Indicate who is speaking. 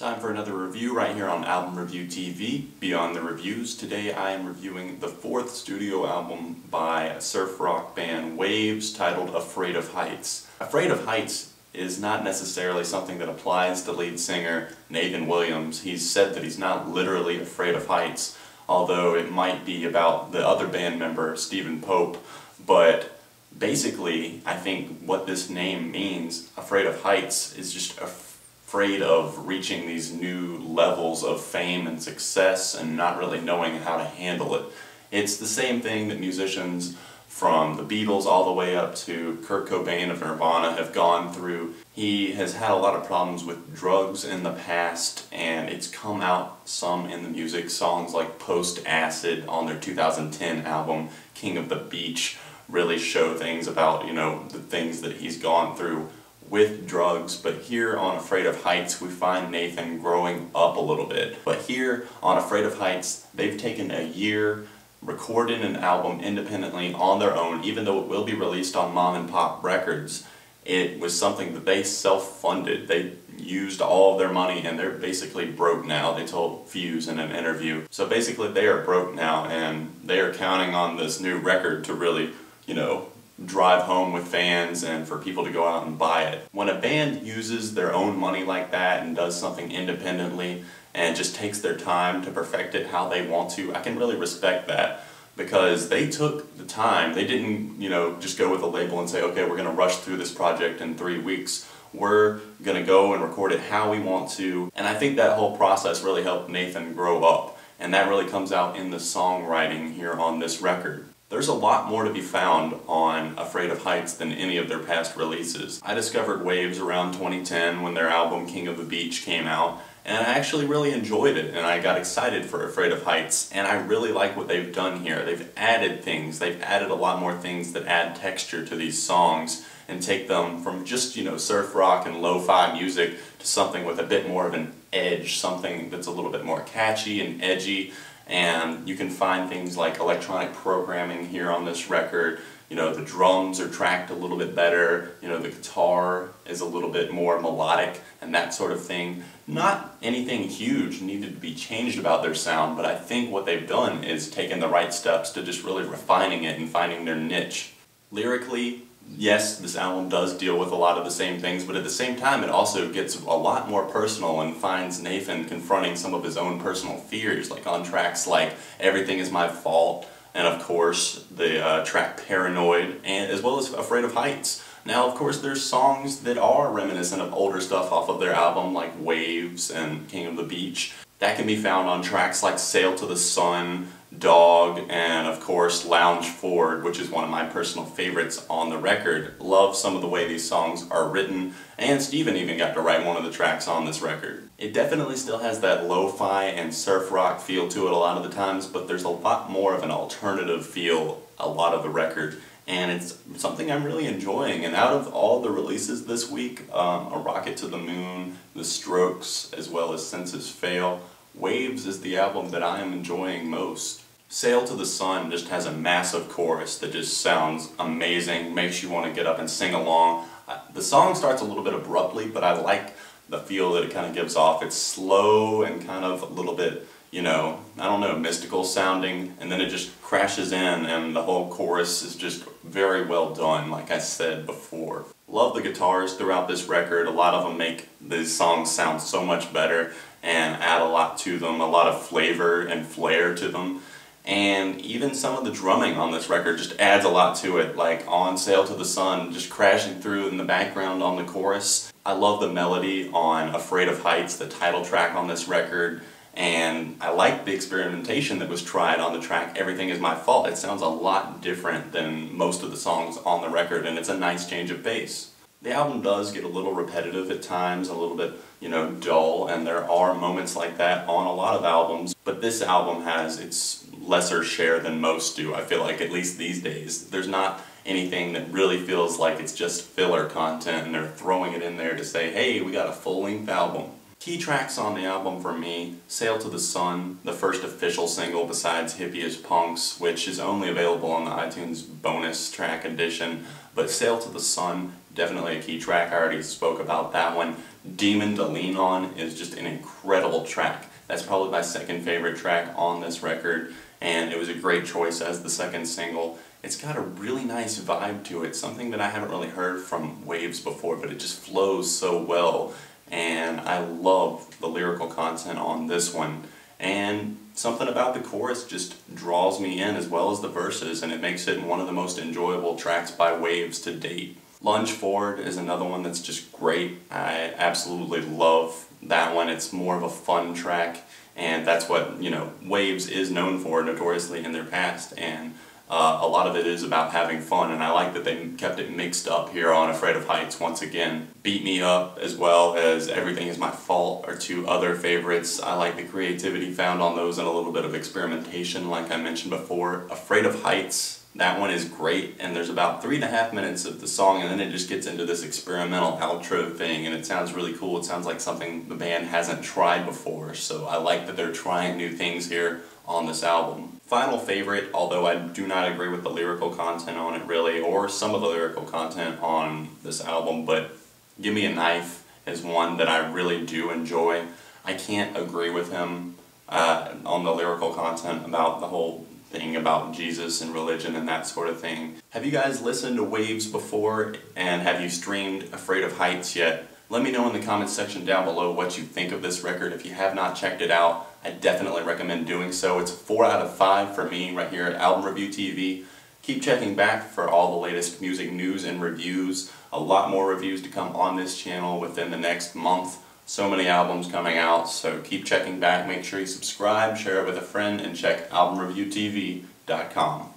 Speaker 1: Time for another review right here on Album Review TV, Beyond the Reviews. Today I am reviewing the fourth studio album by surf rock band Wavves titled Afraid of Heights. Afraid of Heights is not necessarily something that applies to lead singer Nathan Williams. He's said that he's not literally afraid of heights, although it might be about the other band member, Stephen Pope. But basically, I think what this name means, Afraid of Heights, is just afraid of reaching these new levels of fame and success and not really knowing how to handle it. It's the same thing that musicians from the Beatles all the way up to Kurt Cobain of Nirvana have gone through. He has had a lot of problems with drugs in the past, and it's come out some in the music. Songs like Post Acid on their 2010 album King of the Beach really show things about, the things that he's gone through with drugs. But here on Afraid of Heights we find Nathan growing up a little bit. But here on Afraid of Heights they've taken a year, recorded an album independently on their own, even though it will be released on mom and pop records. It was something that they self-funded. They used all of their money and they're basically broke now, they told Fuse in an interview. So basically they are broke now and they are counting on this new record to really, drive home with fans and for people to go out and buy it. When a band uses their own money like that and does something independently and just takes their time to perfect it how they want to, I can really respect that, because they took the time. They didn't, just go with a label and say, okay, we're going to rush through this project in 3 weeks. We're going to go and record it how we want to. And I think that whole process really helped Nathan grow up, and that really comes out in the songwriting here on this record. There's a lot more to be found on Afraid of Heights than any of their past releases. I discovered Wavves around 2010 when their album King of the Beach came out, and I actually really enjoyed it, and I got excited for Afraid of Heights, and I really like what they've done here. They've added things. They've added a lot more things that add texture to these songs and take them from just, surf rock and lo-fi music to something with a bit more of an edge, something that's a little bit more catchy and edgy. And you can find things like electronic programming here on this record. The drums are tracked a little bit better, the guitar is a little bit more melodic and that sort of thing. Not anything huge needed to be changed about their sound, but I think what they've done is taken the right steps to just really refining it and finding their niche. Lyrically, yes, this album does deal with a lot of the same things, but at the same time it also gets a lot more personal and finds Nathan confronting some of his own personal fears, like on tracks like Everything Is My Fault, and of course the track Paranoid, and as well as Afraid of Heights. Now of course there's songs that are reminiscent of older stuff off of their album like Wavves and King of the Beach. That can be found on tracks like Sail to the Sun, Dog, and of course Lounge Forward, which is one of my personal favorites on the record. Love some of the way these songs are written, and Steven even got to write one of the tracks on this record. It definitely still has that lo-fi and surf rock feel to it a lot of the times, but there's a lot more of an alternative feel a lot of the record, and it's something I'm really enjoying. And out of all the releases this week, A Rocket to the Moon, The Strokes, as well as Senses Fail, Wavves is the album that I am enjoying most. Sail to the Sun just has a massive chorus that just sounds amazing, makes you want to get up and sing along. The song starts a little bit abruptly, but I like the feel that it kind of gives off. It's slow and kind of a little bit, mystical sounding, and then it just crashes in and the whole chorus is just very well done, like I said before. Love the guitars throughout this record. A lot of them make these songs sound so much better and add a lot to them, a lot of flavor and flair to them. And even some of the drumming on this record just adds a lot to it, like on Sail to the Sun, just crashing through in the background on the chorus. I love the melody on Afraid of Heights, the title track on this record, and I like the experimentation that was tried on the track Everything Is My Fault. It sounds a lot different than most of the songs on the record, and it's a nice change of pace. The album does get a little repetitive at times, a little bit, dull, and there are moments like that on a lot of albums, but this album has its lesser share than most do, I feel like, at least these days. There's not anything that really feels like it's just filler content and they're throwing it in there to say, hey, we got a full-length album. Key tracks on the album for me: Sail to the Sun, the first official single besides Hippie as Punks, which is only available on the iTunes bonus track edition, but Sail to the Sun, definitely a key track. I already spoke about that one. Demon to Lean On is just an incredible track. That's probably my second favorite track on this record, and it was a great choice as the second single. It's got a really nice vibe to it, something that I haven't really heard from Wavves before, but it just flows so well. And I love the lyrical content on this one, and something about the chorus just draws me in as well as the verses, and it makes it one of the most enjoyable tracks by Wavves to date. Lunge Forward is another one that's just great. I absolutely love that one. It's more of a fun track, and that's what, Wavves is known for notoriously in their past, and a lot of it is about having fun, and I like that they kept it mixed up here on Afraid of Heights once again. Beat Me Up as well as Everything Is My Fault are two other favorites. I like the creativity found on those and a little bit of experimentation like I mentioned before. Afraid of Heights, that one is great, and there's about 3.5 minutes of the song, and then it just gets into this experimental outro thing, and it sounds really cool. It sounds like something the band hasn't tried before, so I like that they're trying new things here on this album. Final favorite, although I do not agree with the lyrical content on it really, or some of the lyrical content on this album, but Give Me a Knife is one that I really do enjoy. I can't agree with him on the lyrical content about the whole thing about Jesus and religion and that sort of thing. Have you guys listened to Wavves before, and have you streamed Afraid of Heights yet? Let me know in the comments section down below what you think of this record. If you have not checked it out, I definitely recommend doing so. It's a 4 out of 5 for me right here at Album Review TV. Keep checking back for all the latest music news and reviews. A lot more reviews to come on this channel within the next month. So many albums coming out, so keep checking back. Make sure you subscribe, share it with a friend, and check albumreviewtv.com.